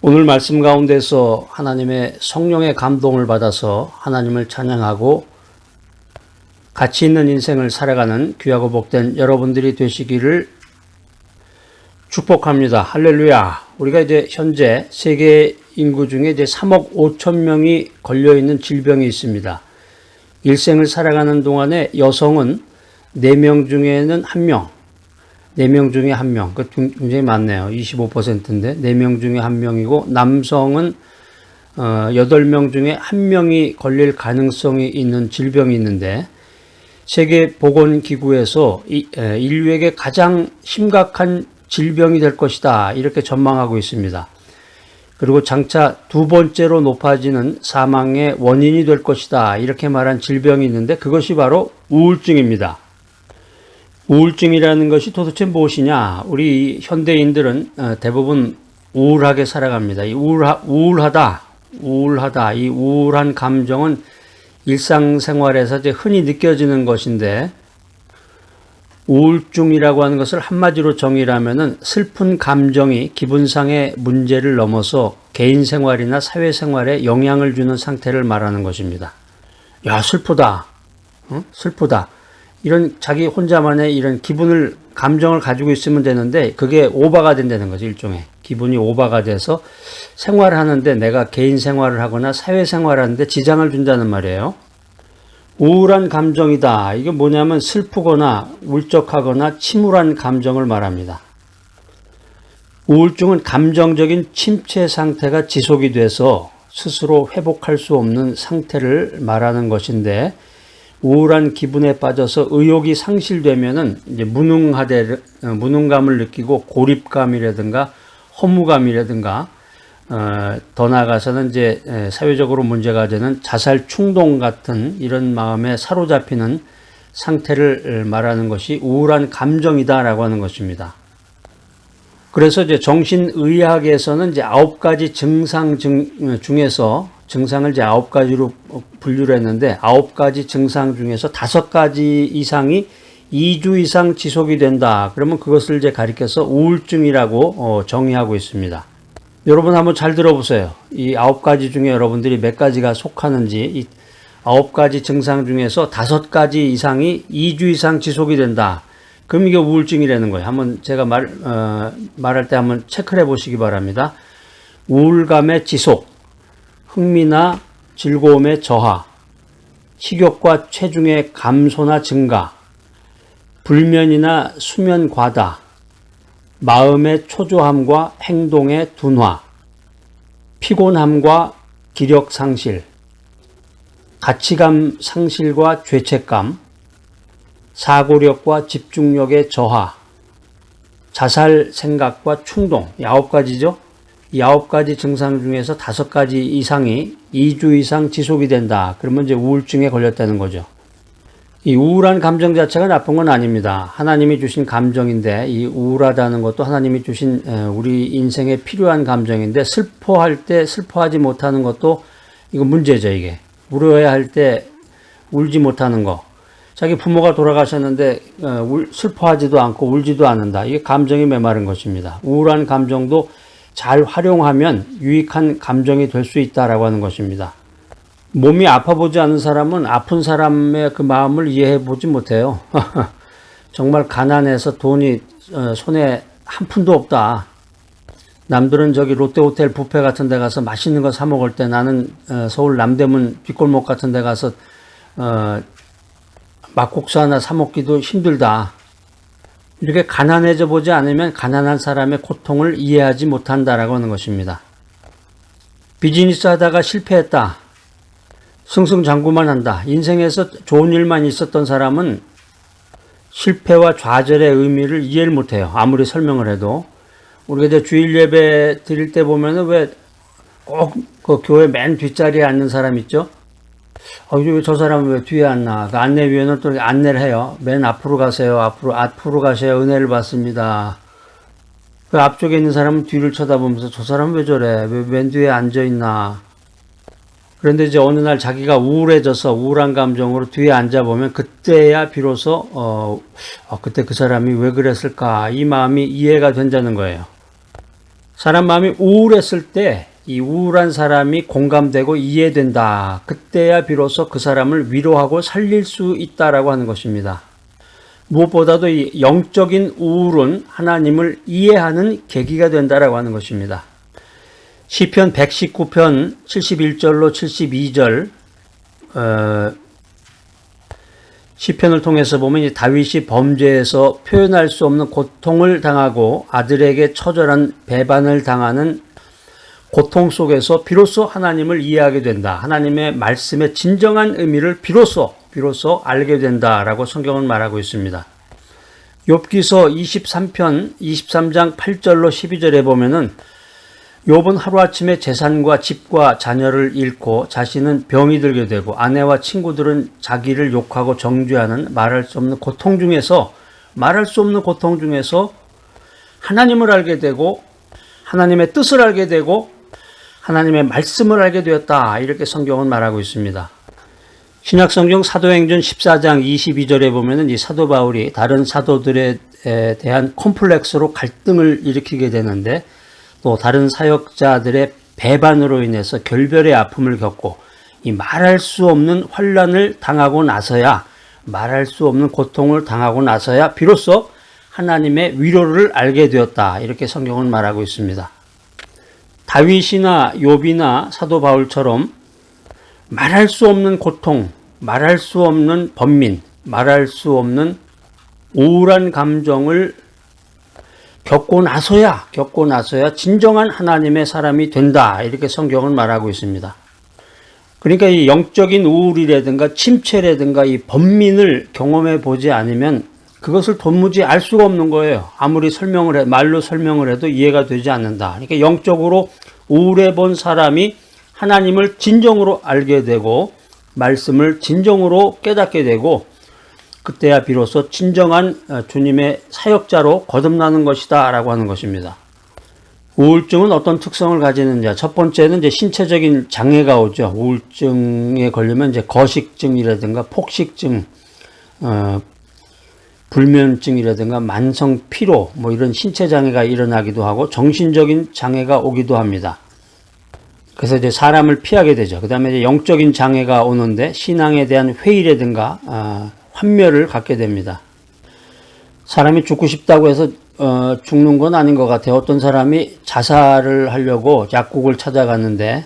오늘 말씀 가운데서 하나님의 성령의 감동을 받아서 하나님을 찬양하고 가치 있는 인생을 살아가는 귀하고 복된 여러분들이 되시기를 축복합니다. 할렐루야. 우리가 이제 현재 세계 인구 중에 이제 3억 5천 명이 걸려있는 질병이 있습니다. 일생을 살아가는 동안에 여성은 4명 중에는 1명, 4명 중에 1명, 그 굉장히 많네요. 25%인데 4명 중에 1명이고 남성은 8명 중에 1명이 걸릴 가능성이 있는 질병이 있는데 세계보건기구에서 인류에게 가장 심각한 질병이 될 것이다 이렇게 전망하고 있습니다. 그리고 장차 2번째로 높아지는 사망의 원인이 될 것이다 이렇게 말한 질병이 있는데 그것이 바로 우울증입니다. 우울증이라는 것이 도대체 무엇이냐? 우리 현대인들은 대부분 우울하게 살아갑니다. 이 우울하다. 이 우울한 감정은 일상생활에서 이제 흔히 느껴지는 것인데 우울증이라고 하는 것을 한마디로 정의하면은 슬픈 감정이 기분상의 문제를 넘어서 개인 생활이나 사회 생활에 영향을 주는 상태를 말하는 것입니다. 야, 슬프다. 슬프다. 이런 자기 혼자만의 이런 감정을 가지고 있으면 되는데 그게 오버가 된다는 거죠. 일종의 기분이 오버가 돼서 생활하는데 내가 개인 생활을 하거나 사회 생활을 하는데 지장을 준다는 말이에요. 우울한 감정이다. 이게 뭐냐면 슬프거나 울적하거나 침울한 감정을 말합니다. 우울증은 감정적인 침체 상태가 지속이 돼서 스스로 회복할 수 없는 상태를 말하는 것인데 우울한 기분에 빠져서 의욕이 상실되면은 이제 무능감을 느끼고 고립감이라든가 허무감이라든가 더 나아가서는 이제 사회적으로 문제가 되는 자살 충동 같은 이런 마음에 사로잡히는 상태를 말하는 것이 우울한 감정이다라고 하는 것입니다. 그래서 이제 정신의학에서는 이제 9가지 증상 중에서 증상을 이제 9가지로 분류를 했는데 9가지 증상 중에서 5가지 이상이 2주 이상 지속이 된다. 그러면 그것을 이제 가리켜서 우울증이라고 정의하고 있습니다. 여러분 한번 잘 들어보세요. 이 9가지 중에 여러분들이 몇 가지가 속하는지 이 9가지 증상 중에서 5가지 이상이 2주 이상 지속이 된다. 그럼 이게 우울증이라는 거예요. 한번 제가 말할 때 한번 체크를 해보시기 바랍니다. 우울감의 지속, 흥미나 즐거움의 저하, 식욕과 체중의 감소나 증가, 불면이나 수면 과다, 마음의 초조함과 행동의 둔화, 피곤함과 기력 상실, 가치감 상실과 죄책감, 사고력과 집중력의 저하, 자살 생각과 충동, 9가지죠. 이 9가지 증상 중에서 5가지 이상이 2주 이상 지속이 된다. 그러면 이제 우울증에 걸렸다는 거죠. 이 우울한 감정 자체가 나쁜 건 아닙니다. 하나님이 주신 감정인데 이 우울하다는 것도 하나님이 주신 우리 인생에 필요한 감정인데 슬퍼할 때 슬퍼하지 못하는 것도 이거 문제죠. 이게 울어야 할 때 울지 못하는 거. 자기 부모가 돌아가셨는데 슬퍼하지도 않고 울지도 않는다. 이게 감정이 메마른 것입니다. 우울한 감정도 잘 활용하면 유익한 감정이 될 수 있다라고 하는 것입니다. 몸이 아파보지 않은 사람은 아픈 사람의 그 마음을 이해해 보지 못해요. 정말 가난해서 돈이 손에 한 푼도 없다. 남들은 저기 롯데호텔 뷔페 같은 데 가서 맛있는 거 사 먹을 때 나는 서울 남대문 뒷골목 같은 데 가서 막국수 하나 사 먹기도 힘들다. 이렇게 가난해져 보지 않으면 가난한 사람의 고통을 이해하지 못한다라고 하는 것입니다. 비즈니스 하다가 실패했다. 승승장구만 한다. 인생에서 좋은 일만 있었던 사람은 실패와 좌절의 의미를 이해를 못해요. 아무리 설명을 해도. 우리가 이제 주일 예배 드릴 때 보면은 왜 꼭 그 교회 맨 뒷자리에 앉는 사람 있죠? 왜 저 사람은 왜 뒤에 앉나? 그 안내위원은 또 안내를 해요. 맨 앞으로 가세요. 앞으로 가셔야 은혜를 받습니다. 그 앞쪽에 있는 사람은 뒤를 쳐다보면서 저 사람은 왜 저래? 왜 맨 뒤에 앉아있나? 그런데 이제 어느 날 자기가 우울해져서 우울한 감정으로 뒤에 앉아보면 그때야 비로소 그때 그 사람이 왜 그랬을까 이 마음이 이해가 된다는 거예요. 사람 마음이 우울했을 때 이 우울한 사람이 공감되고 이해된다. 그때야 비로소 그 사람을 위로하고 살릴 수 있다라고 하는 것입니다. 무엇보다도 이 영적인 우울은 하나님을 이해하는 계기가 된다라고 하는 것입니다. 시편 119편 71절로 72절 시편을 통해서 보면 이 다윗이 범죄에서 표현할 수 없는 고통을 당하고 아들에게 처절한 배반을 당하는 고통 속에서 비로소 하나님을 이해하게 된다. 하나님의 말씀의 진정한 의미를 비로소 알게 된다라고 성경은 말하고 있습니다. 욥기서 23편 23장 8절로 12절에 보면은 욥은 하루아침에 재산과 집과 자녀를 잃고 자신은 병이 들게 되고 아내와 친구들은 자기를 욕하고 정죄하는 말할 수 없는 고통 중에서 하나님을 알게 되고 하나님의 뜻을 알게 되고 하나님의 말씀을 알게 되었다. 이렇게 성경은 말하고 있습니다. 신약성경 사도행전 14장 22절에 보면은 이 사도 바울이 다른 사도들에 대한 콤플렉스로 갈등을 일으키게 되는데 또 다른 사역자들의 배반으로 인해서 결별의 아픔을 겪고 이 말할 수 없는 환난을 당하고 나서야 말할 수 없는 고통을 당하고 나서야 비로소 하나님의 위로를 알게 되었다. 이렇게 성경은 말하고 있습니다. 다윗이나 욥이나 사도 바울처럼 말할 수 없는 고통, 말할 수 없는 번민, 말할 수 없는 우울한 감정을 겪고 나서야 진정한 하나님의 사람이 된다. 이렇게 성경은 말하고 있습니다. 그러니까 이 영적인 우울이라든가 침체라든가 이 번민을 경험해 보지 않으면 그것을 도무지 알 수가 없는 거예요. 아무리 말로 설명을 해도 이해가 되지 않는다. 그러니까 영적으로 우울해 본 사람이 하나님을 진정으로 알게 되고 말씀을 진정으로 깨닫게 되고 그때야 비로소 진정한 주님의 사역자로 거듭나는 것이다 라고 하는 것입니다. 우울증은 어떤 특성을 가지느냐. 첫 번째는 이제 신체적인 장애가 오죠. 우울증에 걸리면 이제 거식증이라든가 폭식증, 불면증이라든가 만성 피로, 이런 신체 장애가 일어나기도 하고 정신적인 장애가 오기도 합니다. 그래서 이제 사람을 피하게 되죠. 그 다음에 이제 영적인 장애가 오는데 신앙에 대한 회의라든가, 환멸을 갖게 됩니다. 사람이 죽고 싶다고 해서 죽는 건 아닌 것 같아요. 어떤 사람이 자살을 하려고 약국을 찾아갔는데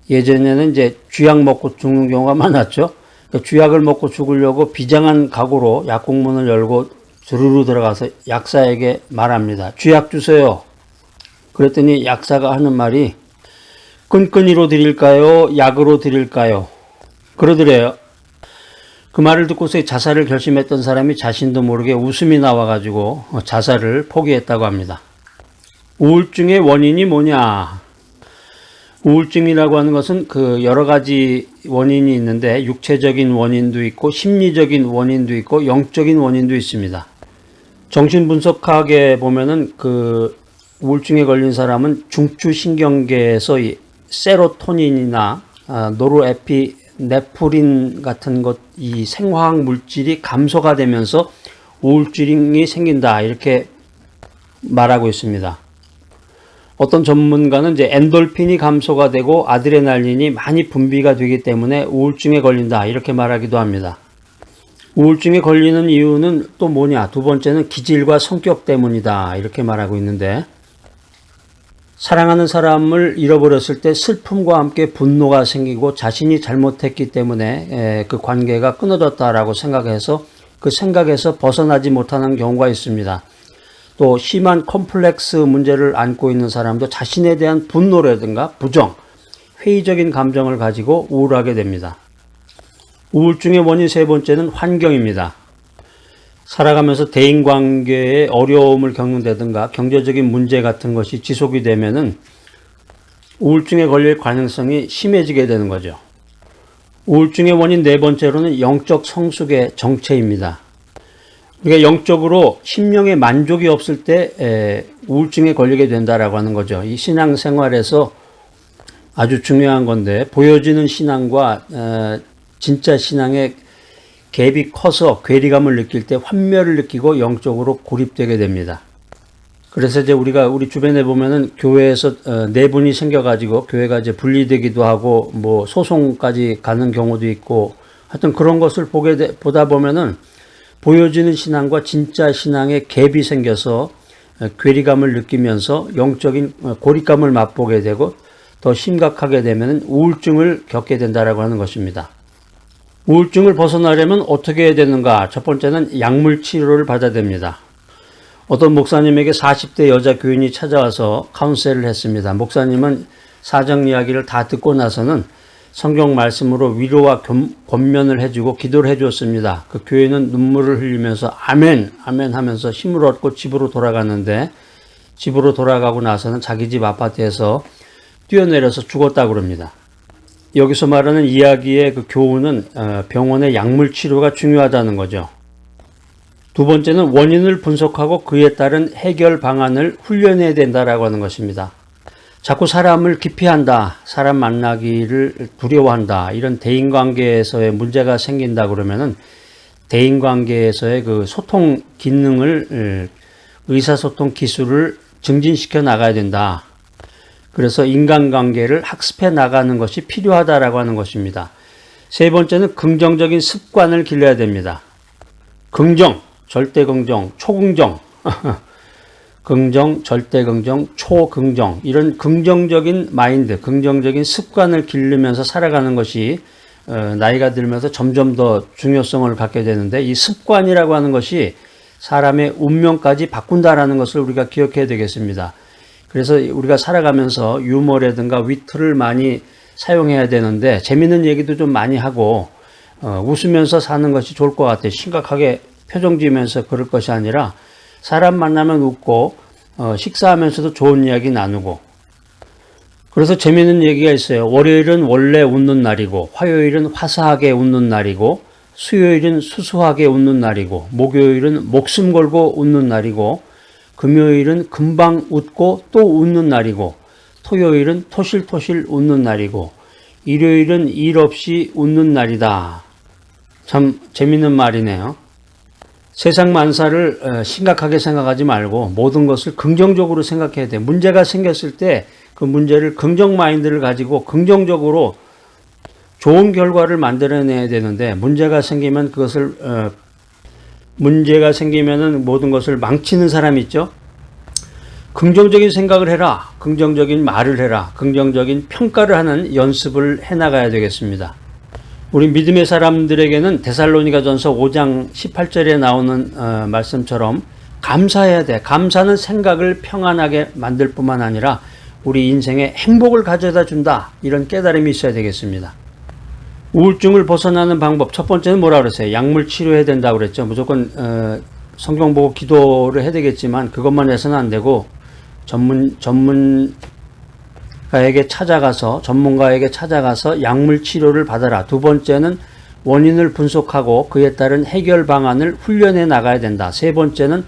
예전에는 이제 쥐약 먹고 죽는 경우가 많았죠. 그러니까 쥐약을 먹고 죽으려고 비장한 각오로 약국 문을 열고 주르르 들어가서 약사에게 말합니다. 쥐약 주세요. 그랬더니 약사가 하는 말이 끈끈이로 드릴까요? 약으로 드릴까요? 그러더래요. 그 말을 듣고서 자살을 결심했던 사람이 자신도 모르게 웃음이 나와가지고 자살을 포기했다고 합니다. 우울증의 원인이 뭐냐? 우울증이라고 하는 것은 그 여러 가지 원인이 있는데 육체적인 원인도 있고 심리적인 원인도 있고 영적인 원인도 있습니다. 정신분석학에 보면은 그 우울증에 걸린 사람은 중추신경계에서 이 세로토닌이나 노르에피네프린 같은 이 생화학 물질이 감소가 되면서 우울증이 생긴다 이렇게 말하고 있습니다. 어떤 전문가는 이제 엔돌핀이 감소가 되고 아드레날린이 많이 분비가 되기 때문에 우울증에 걸린다 이렇게 말하기도 합니다. 우울증에 걸리는 이유는 또 뭐냐? 두 번째는 기질과 성격 때문이다 이렇게 말하고 있는데 사랑하는 사람을 잃어버렸을 때 슬픔과 함께 분노가 생기고 자신이 잘못했기 때문에 그 관계가 끊어졌다라고 생각해서 그 생각에서 벗어나지 못하는 경우가 있습니다. 또 심한 컴플렉스 문제를 안고 있는 사람도 자신에 대한 분노라든가 부정, 회의적인 감정을 가지고 우울하게 됩니다. 우울증의 원인 세 번째는 환경입니다. 살아가면서 대인관계에 어려움을 겪는다든가 경제적인 문제 같은 것이 지속이 되면은 우울증에 걸릴 가능성이 심해지게 되는 거죠. 우울증의 원인 네 번째로는 영적 성숙의 정체입니다. 우리가 영적으로 심령의 만족이 없을 때 우울증에 걸리게 된다라고 하는 거죠. 이 신앙생활에서 아주 중요한 건데 보여지는 신앙과 진짜 신앙의 갭이 커서 괴리감을 느낄 때 환멸을 느끼고 영적으로 고립되게 됩니다. 그래서 이제 우리 주변에 보면은 교회에서 내분이 생겨가지고 교회가 이제 분리되기도 하고 뭐 소송까지 가는 경우도 있고 하여튼 그런 것을 보다 보면은 보여지는 신앙과 진짜 신앙의 갭이 생겨서 괴리감을 느끼면서 영적인 고립감을 맛보게 되고 더 심각하게 되면은 우울증을 겪게 된다라고 하는 것입니다. 우울증을 벗어나려면 어떻게 해야 되는가? 첫 번째는 약물 치료를 받아야 됩니다. 어떤 목사님에게 40대 여자 교인이 찾아와서 카운셀을 했습니다. 목사님은 사정 이야기를 다 듣고 나서는 성경 말씀으로 위로와 권면을 해주고 기도를 해주었습니다. 그 교인은 눈물을 흘리면서 아멘, 아멘 하면서 힘을 얻고 집으로 돌아갔는데 집으로 돌아가고 나서는 자기 집 아파트에서 뛰어내려서 죽었다고 그럽니다. 여기서 말하는 이야기의 그 교훈은 병원의 약물 치료가 중요하다는 거죠. 두 번째는 원인을 분석하고 그에 따른 해결 방안을 훈련해야 된다라고 하는 것입니다. 자꾸 사람을 기피한다, 사람 만나기를 두려워한다, 이런 대인관계에서의 문제가 생긴다 그러면은 대인관계에서의 그 소통 기능을, 의사소통 기술을 증진시켜 나가야 된다. 그래서 인간관계를 학습해 나가는 것이 필요하다라고 하는 것입니다. 세 번째는 긍정적인 습관을 길러야 됩니다. 긍정, 절대 긍정, 초긍정, 긍정, 절대 긍정, 초긍정, 이런 긍정적인 마인드, 긍정적인 습관을 기르면서 살아가는 것이 나이가 들면서 점점 더 중요성을 갖게 되는데, 이 습관이라고 하는 것이 사람의 운명까지 바꾼다라는 것을 우리가 기억해야 되겠습니다. 그래서 우리가 살아가면서 유머라든가 위트를 많이 사용해야 되는데, 재밌는 얘기도 좀 많이 하고 웃으면서 사는 것이 좋을 것 같아요. 심각하게 표정 지으면서 그럴 것이 아니라 사람 만나면 웃고 식사하면서도 좋은 이야기 나누고. 그래서 재미있는 얘기가 있어요. 월요일은 원래 웃는 날이고, 화요일은 화사하게 웃는 날이고, 수요일은 수수하게 웃는 날이고, 목요일은 목숨 걸고 웃는 날이고, 금요일은 금방 웃고 또 웃는 날이고, 토요일은 토실토실 웃는 날이고, 일요일은 일 없이 웃는 날이다. 참 재미있는 말이네요. 세상 만사를 심각하게 생각하지 말고 모든 것을 긍정적으로 생각해야 돼. 문제가 생겼을 때 그 문제를 긍정 마인드를 가지고 긍정적으로 좋은 결과를 만들어내야 되는데, 문제가 생기면 문제가 생기면은 모든 것을 망치는 사람이 있죠. 긍정적인 생각을 해라. 긍정적인 말을 해라. 긍정적인 평가를 하는 연습을 해나가야 되겠습니다. 우리 믿음의 사람들에게는 데살로니가전서 5장 18절에 나오는 말씀처럼 감사해야 돼. 감사는 생각을 평안하게 만들 뿐만 아니라 우리 인생에 행복을 가져다 준다. 이런 깨달음이 있어야 되겠습니다. 우울증을 벗어나는 방법, 첫 번째는 뭐라 그랬어요? 약물 치료해야 된다고 그랬죠. 무조건 성경 보고 기도를 해야 되겠지만 그것만 해서는 안 되고 전문가에게 찾아가서 약물 치료를 받아라. 두 번째는 원인을 분석하고 그에 따른 해결 방안을 훈련해 나가야 된다. 세 번째는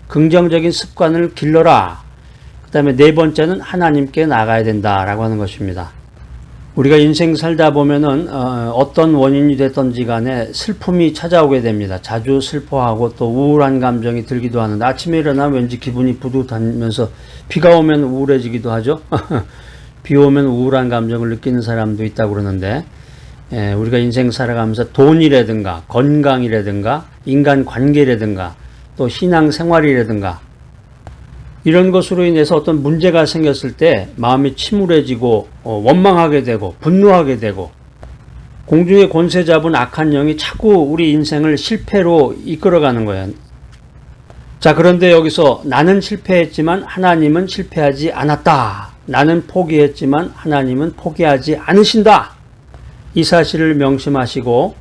긍정적인 습관을 길러라. 그 다음에 네 번째는 하나님께 나가야 된다라고 하는 것입니다. 우리가 인생 살다 보면은 어떤 원인이 됐던지 간에 슬픔이 찾아오게 됩니다. 자주 슬퍼하고 또 우울한 감정이 들기도 하는데, 아침에 일어나면 왠지 기분이 부듯하면서 비가 오면 우울해지기도 하죠. 비 오면 우울한 감정을 느끼는 사람도 있다고 그러는데, 우리가 인생 살아가면서 돈이라든가 건강이라든가 인간관계라든가 또 신앙생활이라든가 이런 것으로 인해서 어떤 문제가 생겼을 때 마음이 침울해지고 원망하게 되고 분노하게 되고, 공중의 권세 잡은 악한 영이 자꾸 우리 인생을 실패로 이끌어가는 거예요. 자, 그런데 여기서 나는 실패했지만 하나님은 실패하지 않았다. 나는 포기했지만 하나님은 포기하지 않으신다. 이 사실을 명심하시고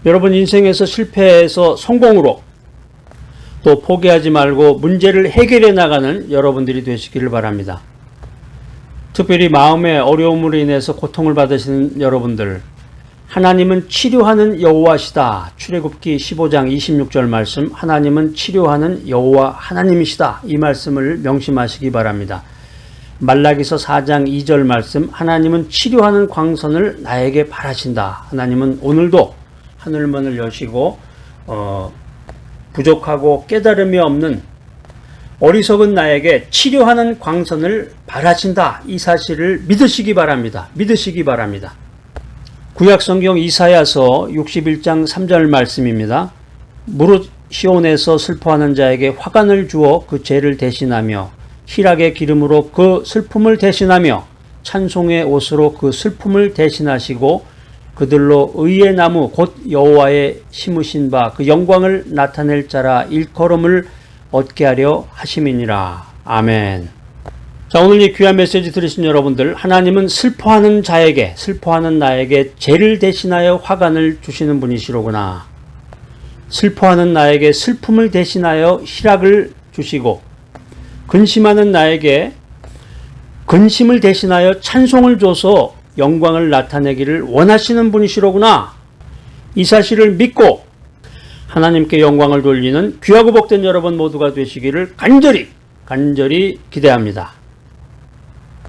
여러분 인생에서 실패해서 성공으로 또 포기하지 말고 문제를 해결해 나가는 여러분들이 되시기를 바랍니다. 특별히 마음의 어려움으로 인해서 고통을 받으시는 여러분들, 하나님은 치료하는 여호와시다. 출애굽기 15장 26절 말씀, 하나님은 치료하는 여호와 하나님이시다. 이 말씀을 명심하시기 바랍니다. 말라기서 4장 2절 말씀, 하나님은 치료하는 광선을 나에게 바라신다. 하나님은 오늘도 하늘문을 여시고 부족하고 깨달음이 없는 어리석은 나에게 치료하는 광선을 발하신다. 이 사실을 믿으시기 바랍니다. 믿으시기 바랍니다. 구약성경 이사야서 61장 3절 말씀입니다. 무릇 시온에서 슬퍼하는 자에게 화관을 주어 그 죄를 대신하며 희락의 기름으로 그 슬픔을 대신하며 찬송의 옷으로 그 슬픔을 대신하시고 그들로 의의 나무 곧 여호와의 심으신 바 그 영광을 나타낼 자라 일컬음을 얻게 하려 하심이니라. 아멘. 자, 오늘 이 귀한 메시지 들으신 여러분들, 하나님은 슬퍼하는 자에게, 슬퍼하는 나에게 죄를 대신하여 화관을 주시는 분이시로구나. 슬퍼하는 나에게 슬픔을 대신하여 희락을 주시고, 근심하는 나에게 근심을 대신하여 찬송을 줘서 영광을 나타내기를 원하시는 분이시로구나. 이 사실을 믿고 하나님께 영광을 돌리는 귀하고 복된 여러분 모두가 되시기를 간절히 기대합니다.